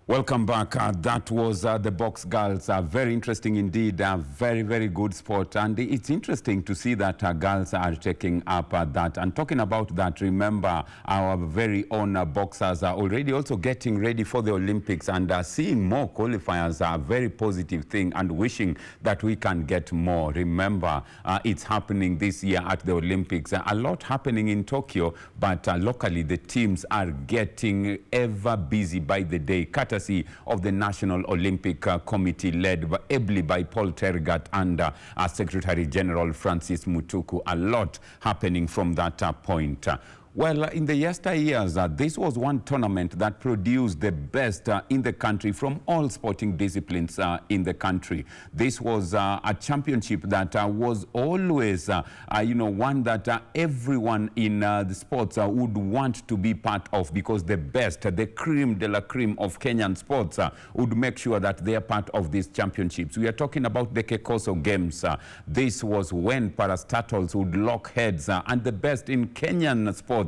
Welcome back. That was the Box Girls. Very interesting indeed. Very, very good sport. And it's interesting to see that girls are taking up that. And talking about that, remember our very own boxers are already also getting ready for the Olympics, and seeing more qualifiers are a very positive thing, and wishing that we can get more. Remember, it's happening this year at the Olympics. A lot happening in Tokyo, but locally the teams are getting ever busy by the day, courtesy of the National Olympic Committee, led ably by Paul Tergat and Secretary General Francis Mutuku. A lot happening from that point. Well, in the yesteryears, this was one tournament that produced the best in the country from all sporting disciplines in the country. This was a championship that was always, one that everyone in the sports would want to be part of, because the best, the cream de la cream of Kenyan sports would make sure that they are part of these championships. We are talking about the Kecoso Games. This was when parastatals would lock heads, and the best in Kenyan sports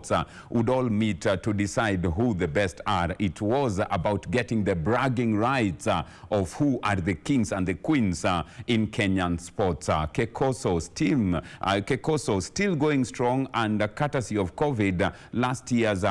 would all meet to decide who the best are. It was about getting the bragging rights of who are the kings and the queens in Kenyan sports. Kecoso still going strong, and courtesy of COVID, last year's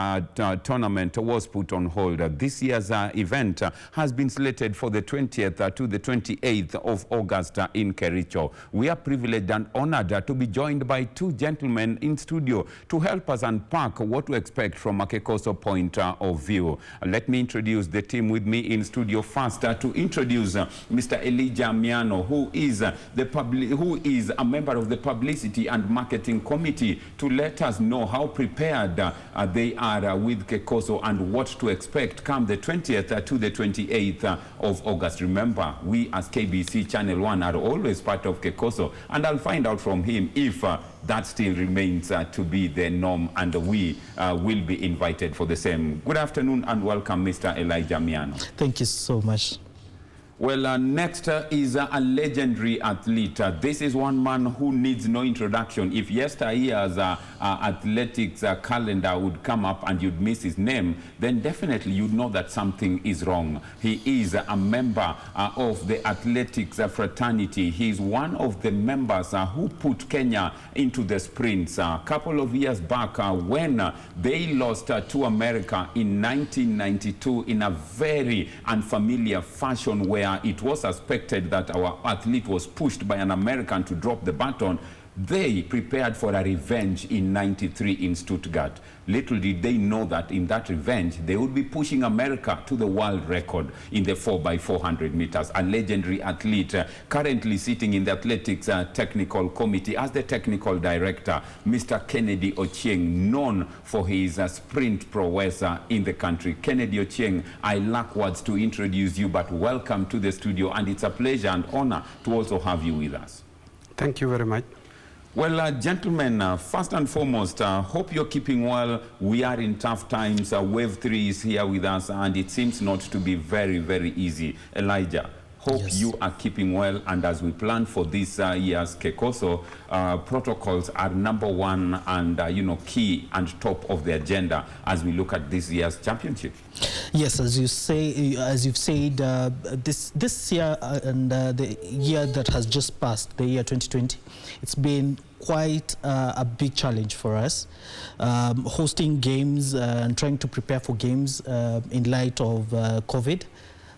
tournament was put on hold. This year's event has been slated for the 20th to the 28th of August in Kericho. We are privileged and honored to be joined by two gentlemen in studio to help us unpack what to expect from a Kecoso point of view. Let me introduce the team with me in studio. First, to introduce Mr. Elijah Miano, who is a member of the Publicity and Marketing Committee, to let us know how prepared they are with Kecoso and what to expect come the 20th to the 28th of August. Remember, we as KBC Channel 1 are always part of Kecoso, and I'll find out from him if that still remains to be the norm, and we will be invited for the same. Good afternoon and welcome, Mr. Elijah Miano. Thank you so much. Well, next is a legendary athlete. This is one man who needs no introduction. If yesteryear's athletics calendar would come up and you'd miss his name, then definitely you'd know that something is wrong. He is a member of the athletics fraternity. He's one of the members who put Kenya into the sprints. A couple of years back, when they lost to America in 1992 in a very unfamiliar fashion, where it was suspected that our athlete was pushed by an American to drop the baton, they prepared for a revenge in '93 in Stuttgart. Little did they know that in that revenge, they would be pushing America to the world record in the 4x400 meters. A legendary athlete, currently sitting in the athletics technical committee as the technical director, Mr. Kennedy Ochieng, known for his sprint prowess in the country. Kennedy Ochieng, I lack words to introduce you, but welcome to the studio, and it's a pleasure and honor to also have you with us. Thank you very much. Well, gentlemen, first and foremost, hope you're keeping well. We are in tough times. Wave 3 is here with us, and it seems not to be very, very easy. Elijah, hope you are keeping well, and as we plan for this year's Kecoso, protocols are #1 and key and top of the agenda as we look at this year's championship. Yes, as you've said, this year and the year that has just passed, the year 2020, it's been quite a big challenge for us, hosting games and trying to prepare for games in light of COVID.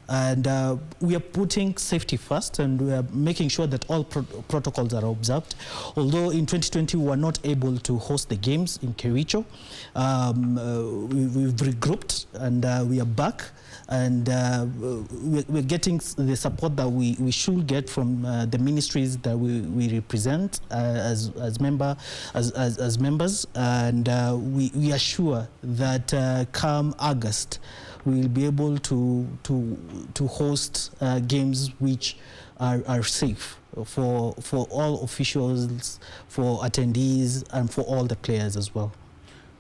And we are putting safety first, and we are making sure that all protocols are observed. Although in 2020 we were not able to host the games in Kericho, we've regrouped and we are back, and we're getting the support that we should get from the ministries that we represent as members, and we are sure that come August we will be able to host games which are safe for all officials, for attendees, and for all the players as well.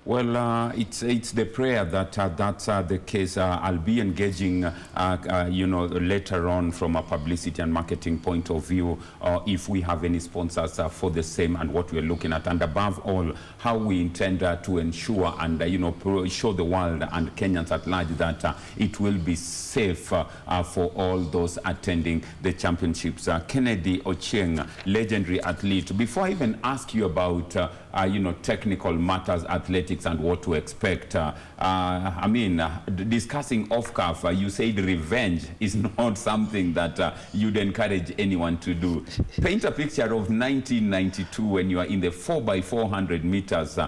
Well, it's the prayer that that's the case. I'll be engaging, later on from a publicity and marketing point of view, if we have any sponsors for the same and what we're looking at, and above all, how we intend to ensure and show the world and Kenyans at large that it will be safe for all those attending the championships. Kennedy Ochieng, legendary athlete. Before I even ask you about technical matters, athletics, and what to expect. Discussing off-cuff, you said revenge is not something that you'd encourage anyone to do. Paint a picture of 1992 when you are in the 4x400 meters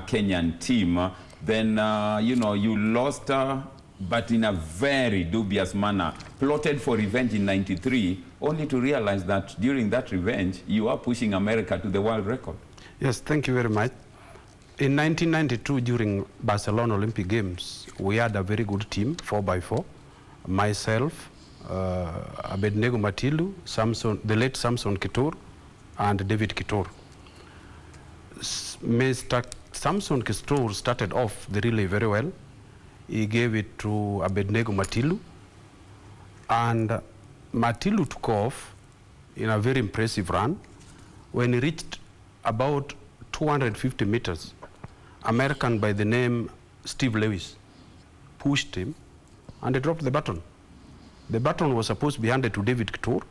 Kenyan team. Then, you lost, but in a very dubious manner. Plotted for revenge in 93, only to realize that during that revenge, you are pushing America to the world record. Yes, thank you very much. In 1992, during Barcelona Olympic Games, we had a very good team, 4x4. Myself, Abednego Matilu, the late Samson Kitur, and David Kitur. Mr. Samson Kitur started off the relay very well. He gave it to Abednego Matilu, and Matilu took off in a very impressive run. When he reached about 250 meters, American by the name Steve Lewis pushed him and he dropped the baton. The baton was supposed to be handed to David Kitur,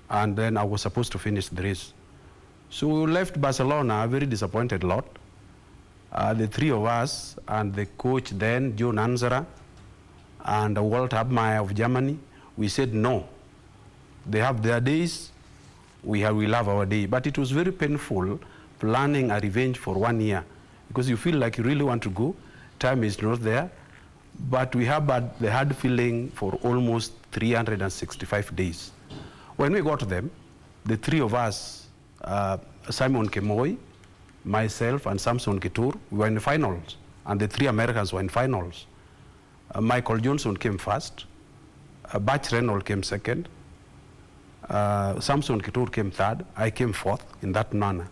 and then I was supposed to finish the race. So we left Barcelona a very disappointed lot. The three of us and the coach then, John Anzara, and Walter Abmeyer of Germany, we said no. They have their days, we'll have our day. But it was very painful planning a revenge for 1 year, because you feel like you really want to go, time is not there, but we have the hard feeling for almost 365 days. When we got them, the three of us, Simon Kemoi, myself, and Samson Kitur, we were in the finals, and the three Americans were in finals. Michael Johnson came first, Butch Reynolds came second, Samson Kitur came third, I came fourth in that manner.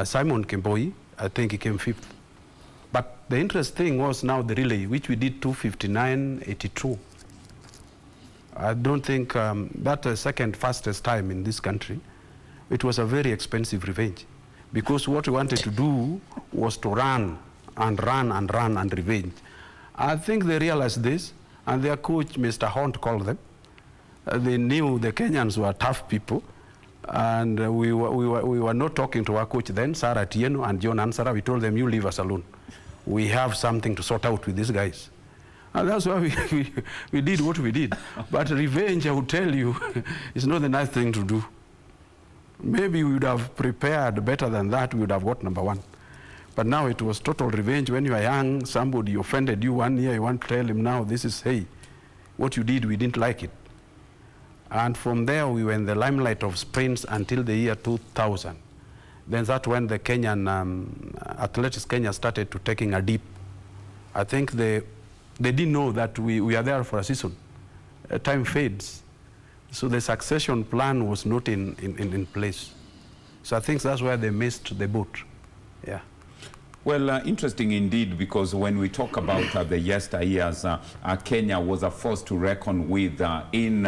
Simon Kemboi, I think he came fifth. But the interesting thing was now the relay, which we did 2:59.82. I don't think that's the second fastest time in this country. It was a very expensive revenge, because what we wanted to do was to run and run and run and revenge. I think they realized this, and their coach, Mr. Hunt, called them. They knew the Kenyans were tough people, and we were not talking to our coach then, Sarah Tieno and John Ansara. We told them, you leave us alone. We have something to sort out with these guys. And that's why we did what we did. But revenge, I will tell you, is not a nice thing to do. Maybe we would have prepared better than that, we would have got number one. But now it was total revenge. When you are young, somebody offended you 1 year, you want to tell him now, this is, hey, what you did, we didn't like it. And from there, we were in the limelight of sprints until the year 2000. Then that's when the Kenyan, Athletics Kenya started to taking a dip. I think they didn't know that we are there for a season. Time fades. So the succession plan was not in place. So I think that's where they missed the boat. Yeah. Well, interesting indeed, because when we talk about the yesteryears, Kenya was a force to reckon with in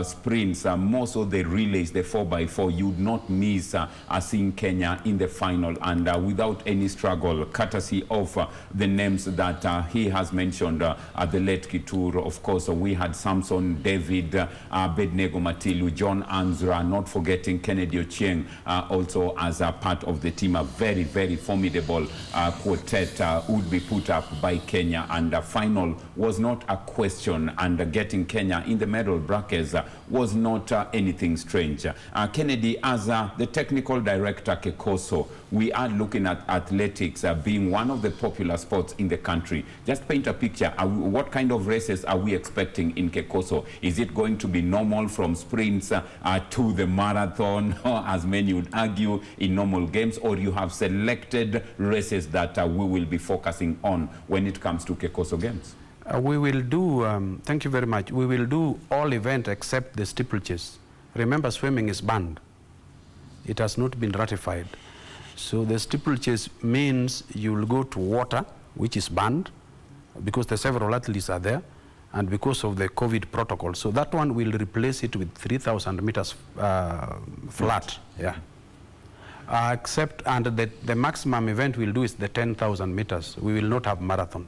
sprints, more so the relays, the 4x4. You would not miss seeing Kenya in the final, and without any struggle, courtesy of the names that he has mentioned, the late Kitur, of course, we had Samson, David, Abednego Matilu, John Anzra, not forgetting Kennedy Ochieng, also as a part of the team, a very, very formidable quartet would be put up by Kenya, and the final was not a question, and getting Kenya in the medal brackets was not anything strange. Kennedy, as the technical director, Kecoso, we are looking at athletics being one of the popular sports in the country. Just paint a picture. What kind of races are we expecting in Kecoso? Is it going to be normal from sprints to the marathon, as many would argue, in normal games, or you have selected races that we will be focusing on when it comes to Kecoso Games? We will do, thank you very much, we will do all events except the steeplechase. Remember, swimming is banned. It has not been ratified. So the steeplechase means you will go to water, which is banned, because the several athletes are there, and because of the COVID protocol. So that one will replace it with 3,000 meters flat. Yeah. Except, and the maximum event we'll do is the 10,000 meters. We will not have marathon.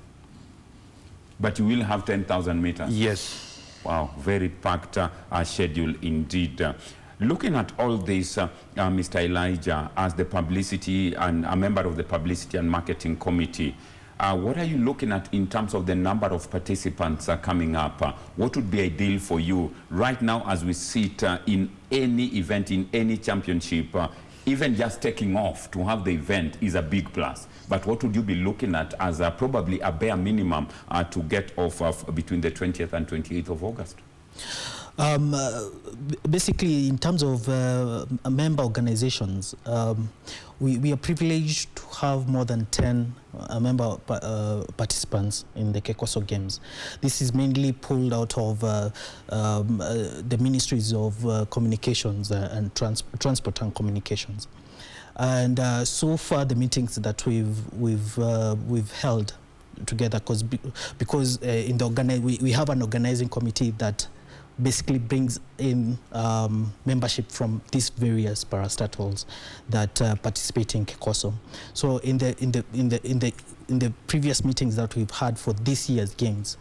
But you will have 10,000 meters? Yes. Wow, very packed schedule indeed. Looking at all this, Mr. Elijah, as the publicity and a member of the Publicity and Marketing Committee, what are you looking at in terms of the number of participants coming up? What would be ideal for you right now as we sit in any event, in any championship? Even just taking off to have the event is a big plus. But what would you be looking at as probably a bare minimum to get off between the 20th and 28th of August? Basically, in terms of member organizations, we are privileged to have more than 10 member participants in the Kecoso Games. This is mainly pulled out of the Ministries of Communications and Transport and Communications. And so far, the meetings that we've held together, because in the we have an organizing committee that basically brings in membership from these various parastatals that participate in Kecoso. So in the previous meetings that we've had for this year's games,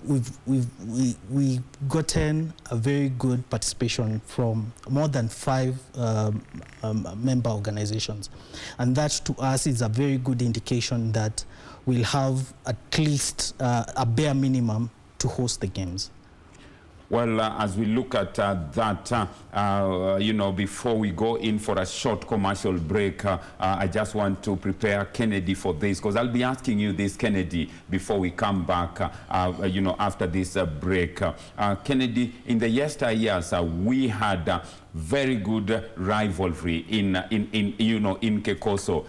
we've gotten a very good participation from more than 5 member organizations, and that to us is a very good indication that we'll have at least a bare minimum to host the games. Well, as we look at that, you know, before we go in for a short commercial break, I just want to prepare Kennedy for this, because I'll be asking you this, Kennedy, before we come back, you know, after this break. Kennedy, in the yesteryears, we had very good rivalry in Kecoso.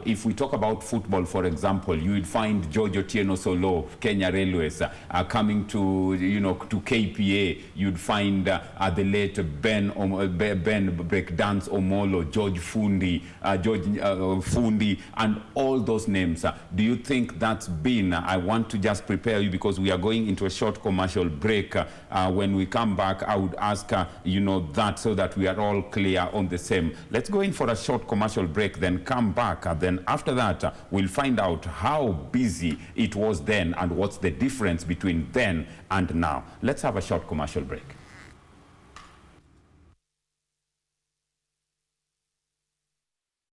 If we talk about football, for example, you would find George Otieno Solo, Kenya Railways, coming to, to KPA. You'd find the late Ben Breakdance Omolo, George Fundi, Fundi, and all those names. Do you think that's been, I want to just prepare you because we are going into a short commercial break. When we come back, I would ask, that so that we are all clear on the same. Let's go in for a short commercial break, then come back. Then after that, we'll find out how busy it was then and what's the difference between then and now. Let's have a short commercial break.